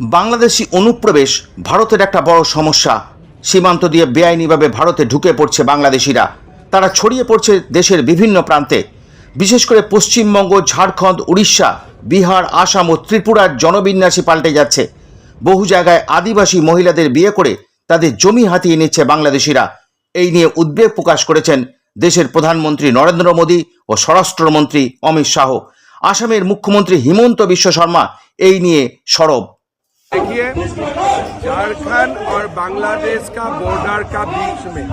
বাংলাদেশি অনুপ্রবেশ ভারতের একটা বড় সমস্যা। সীমান্ত দিয়ে বেআইনিভাবে ভারতে ঢুকে পড়ছে বাংলাদেশিরা। তারা ছড়িয়ে পড়ছে দেশের বিভিন্ন প্রান্তে, বিশেষ করে পশ্চিমবঙ্গ, ঝাড়খণ্ড, উড়িষ্যা, বিহার, আসাম ও ত্রিপুরার জনবিন্যাসী পাল্টে যাচ্ছে। বহু জায়গায় আদিবাসী মহিলাদের বিয়ে করে তাদের জমি হাতিয়ে নিচ্ছে বাংলাদেশিরা। এই নিয়ে উদ্বেগ প্রকাশ করেছেন দেশের প্রধানমন্ত্রী নরেন্দ্র মোদী ও স্বরাষ্ট্রমন্ত্রী অমিত শাহ। আসামের মুখ্যমন্ত্রী হিমন্ত বিশ্ব শর্মা এই নিয়ে সরব। देखिए, झारखंड और बांग्लादेश का बॉर्डर का बीच में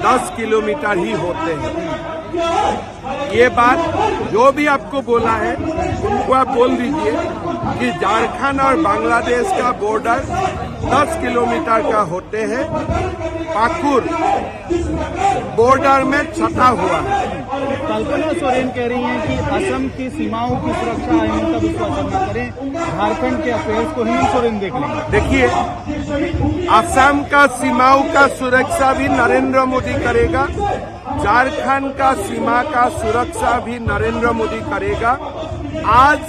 10 किलोमीटर ही होते हैं। ये बात जो भी आपको बोला है उनको आप बोल दीजिए कि झारखंड और बांग्लादेश का बॉर्डर 10 किलोमीटर का होते हैं। पाकुर बॉर्डर में छटा हुआ है। कल्पना सोरेन कह रही हैं कि असम की सीमाओं की सुरक्षा हेमंत बिस्वा शर्मा करें, झारखंड के अफेयर्स को हेमंत सोरेन देख लेंगे। देखिए, असम का सीमाओं का सुरक्षा भी नरेंद्र मोदी करेगा, झारखंड का सीमा का सुरक्षा भी नरेंद्र मोदी करेगा। आज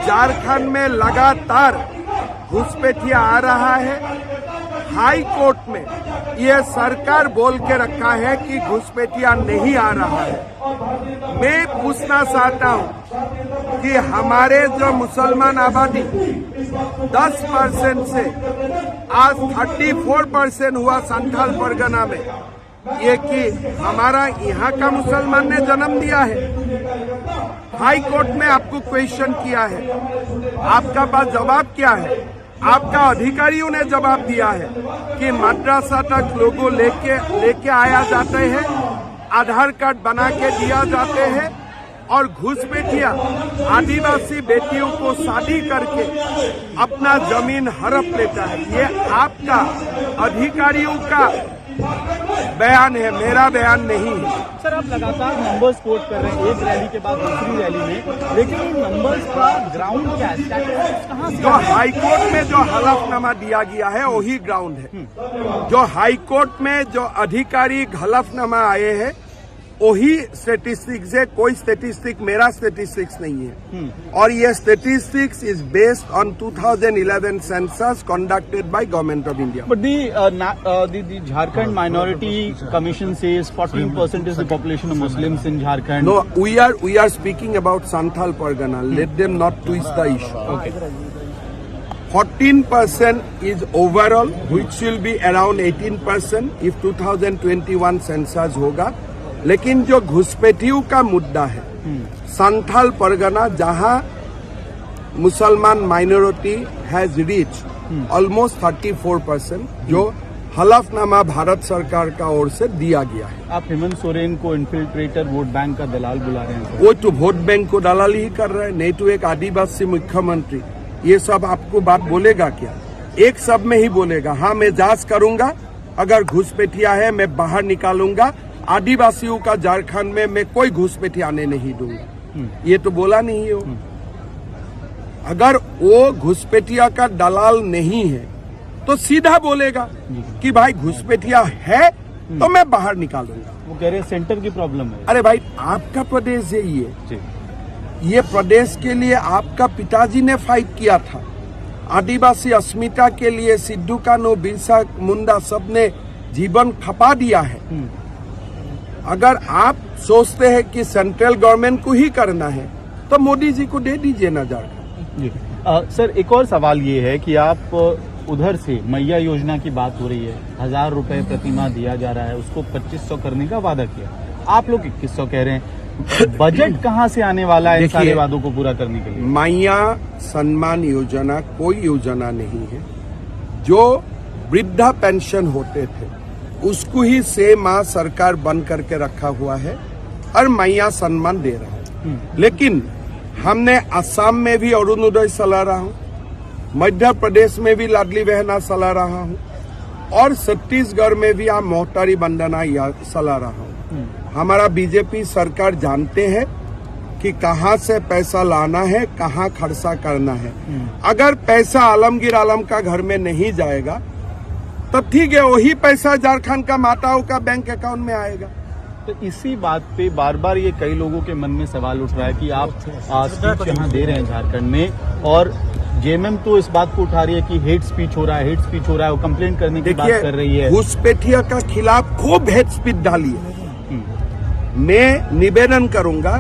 झारखंड में लगातार घुसपैठिया आ रहा है। हाई कोर्ट में ये सरकार बोल के रखा है कि घुसपैठिया नहीं आ रहा है। मैं पूछना चाहता हूं कि हमारे जो मुसलमान आबादी 10% से आज 34% हुआ संथाल परगना में, ये कि हमारा यहाँ का मुसलमान ने जन्म दिया है। हाई कोर्ट में आपको क्वेश्चन किया है, आपका पास जवाब क्या है? आपका अधिकारियों ने जवाब दिया है कि मद्रासा तक लोगों लेके आया जाते हैं, आधार कार्ड बना के दिया जाते हैं और घुसपैठिया आदिवासी बेटियों को शादी करके अपना जमीन हड़प लेता है। ये आपका अधिकारियों का बयान है, मेरा बयान नहीं है। सर, आप लगातार नंबर्स कोट कर रहे हैं, एक रैली के बाद दूसरी रैली में, लेकिन इन नंबर्स का ग्राउंड क्या है, स्टैटिस्टिक्स कहां से? जो हाईकोर्ट में जो हलफनामा दिया गया है वही ग्राउंड है। जो हाईकोर्ट में जो अधिकारी हलफनामा आए हैं वही स्टेटिस्टिक्स है। कोई स्टेटिस्टिक मेरा स्टेटिस्टिक्स नहीं है। और ये statistics is based on 2011 census conducted by government of India. But the Jharkhand Minority Commission says 14% is the population of Muslims in Jharkhand. No, we are speaking about Santhal Pargana. Let them not twist the issue. Okay. 14% is overall, which will be around 18% if 2021 census होगा। लेकिन जो घुसपैठियों का मुद्दा है, संथाल परगना जहां मुसलमान minority has reach almost 34%, जो हलफनामा भारत सरकार का ओर से दिया गया है। आप हेमंत सोरेन को इन्फिल्ट्रेटर वोट बैंक का दलाल बुला रहे हैं। वो तो वोट बैंक को दलाली ही कर रहे हैं, नहीं तो एक आदिवासी मुख्यमंत्री ये सब आपको बात बोलेगा क्या? एक सब में ही बोलेगा, हाँ मैं जांच करूंगा, अगर घुसपैठिया है मैं बाहर निकालूंगा, आदिवासियों का झारखंड में मैं कोई घुसपैठी आने नहीं दूंगा। ये तो बोला नहीं है। अगर वो घुसपैठिया का दलाल नहीं है तो सीधा बोलेगा कि भाई घुसपैठिया है तो मैं बाहर निकालूंगा। वो कह रहे हैं सेंटर की प्रॉब्लम है। अरे भाई, आपका प्रदेश है ये प्रदेश के लिए आपका पिताजी ने फाइट किया था। आदिवासी अस्मिता के लिए सिद्धू कान्हू, बिरसा मुंडा सबने जीवन खपा दिया है। अगर आप सोचते हैं कि सेंट्रल गवर्नमेंट को ही करना है तो मोदी जी को दे दीजिए ना झारखंड। सर, एक और सवाल ये है कि आप उधर से मैया योजना की बात हो रही है, 1000 रुपए प्रतिमाह दिया जा रहा है, उसको 2500 करने का वादा किया, आप लोग 2100 कह रहे हैं। बजट कहां से आने वाला है इन सारे वादों को पूरा करने के लिए? मैया सम्मान योजना कोई योजना नहीं है। जो वृद्धा पेंशन होते थे उसको ही 6 माह सरकार बंद करके रखा हुआ है और मैया सम्मान दे रहा है। लेकिन हमने असम में भी अरुणोदय चला रहा हूँ, मध्य प्रदेश में भी लाडली बहना चला रहा हूँ और छत्तीसगढ़ में भी आप मोहतारी बंदना चला रहा हूँ। हमारा बीजेपी सरकार जानते हैं कि कहाँ से पैसा लाना है, कहाँ खर्चा करना है। अगर पैसा आलमगीर आलम का घर में नहीं जाएगा तब ठीक है, वही पैसा झारखंड का माताओं का बैंक अकाउंट में आएगा। तो इसी बात पे बार बार ये कई लोगों के मन में सवाल उठ रहा है कि आप स्पीच यहाँ दे रहे हैं झारखंड में और जेएमएम तो इस बात को उठा रही है कि हेट स्पीच हो रहा है, हेट स्पीच हो रहा है, वो कंप्लेंट करने की बात कर रही है। घुसपैठियों का खिलाफ खूब हेट स्पीच डाली है। मैं निवेदन करूंगा,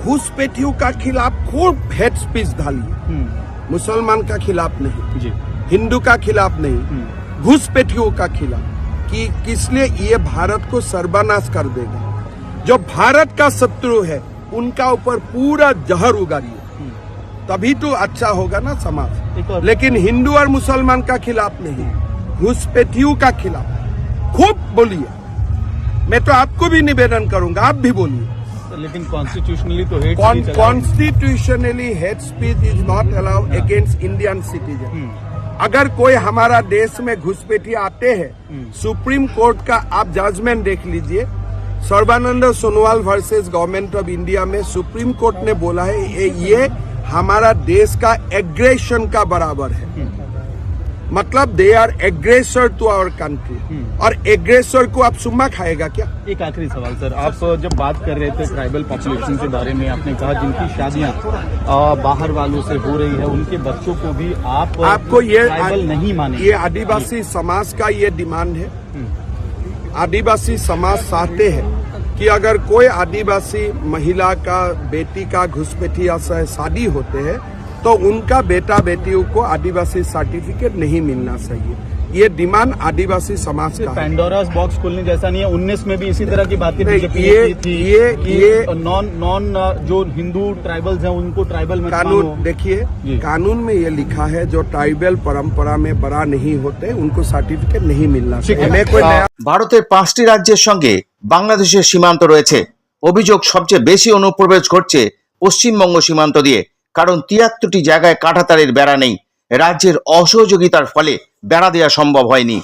घुसपैठियों का खिलाफ खूब हेट स्पीच डाली है। मुसलमान का खिलाफ नहीं जी, हिंदू का खिलाफ नहीं, घुसपैठियों का खिलाफ, कि किसलिए ये भारत को सर्वनाश कर देगा। जो भारत का शत्रु है उनका ऊपर पूरा जहर उगारिए, तभी तो अच्छा होगा ना समाज। लेकिन हिंदू और मुसलमान का खिलाफ नहीं, घुसपैठियों का खिलाफ खूब बोलिए। मैं तो आपको भी निवेदन करूंगा, आप भी बोलिए। लेकिन कॉन्स्टिट्यूशनली तो hate speech constitutionally hate speech is not allowed against Indian citizen. अगर कोई हमारा देश में घुसपैठी आते हैं, सुप्रीम कोर्ट का आप जजमेंट देख लीजिए। Sarbananda Sonowal versus government of India में सुप्रीम कोर्ट ने बोला है ये हमारा देश का एग्रेशन का बराबर है। मतलब they are aggressor to our country, और एग्रेसर को आप सुम्मा खाएगा क्या? एक आखिरी सवाल सर, आप जब बात कर रहे थे ट्राइबल पॉपुलेशन के बारे में, आपने कहा जिनकी शादियां बाहर वालों से हो रही है उनके बच्चों को भी आपको ये ट्राइबल नहीं माने। ये आदिवासी समाज का ये डिमांड है। आदिवासी समाज चाहते हैं कि अगर कोई आदिवासी महिला का बेटी का घुसपैठिया से शादी होते हैं तो उनका बेटा बेटियों को आदिवासी सर्टिफिकेट नहीं मिलना चाहिए। ये डिमांड आदिवासी समाज का है। पैंडोरास बॉक्स खोलने जैसा नहीं है, 19 में भी इसी तरह की बातें बीजेपी ये थी। ये नॉन जो हिंदू ट्राइबल्स हैं उनको ट्राइबल में कानून देखिए, कानून में ये लिखा है जो ट्राइबल परंपरा में बड़ा नहीं होते उनको सर्टिफिकेट नहीं मिलना चाहिए। कोई नया ভারতের 5টি রাজ্যের সঙ্গে বাংলাদেশের সীমান্ত রয়েছে। অভিযোগ সবচেয়ে বেশি অনুপ্রবেশ ঘটছে পশ্চিমবঙ্গ সীমান্ত দিয়ে, কারণ 73টি জায়গায় কাঁটাতারের বেড়া নেই। রাজ্যের অসহযোগিতার ফলে বেড়া দেওয়া সম্ভব হয়নি।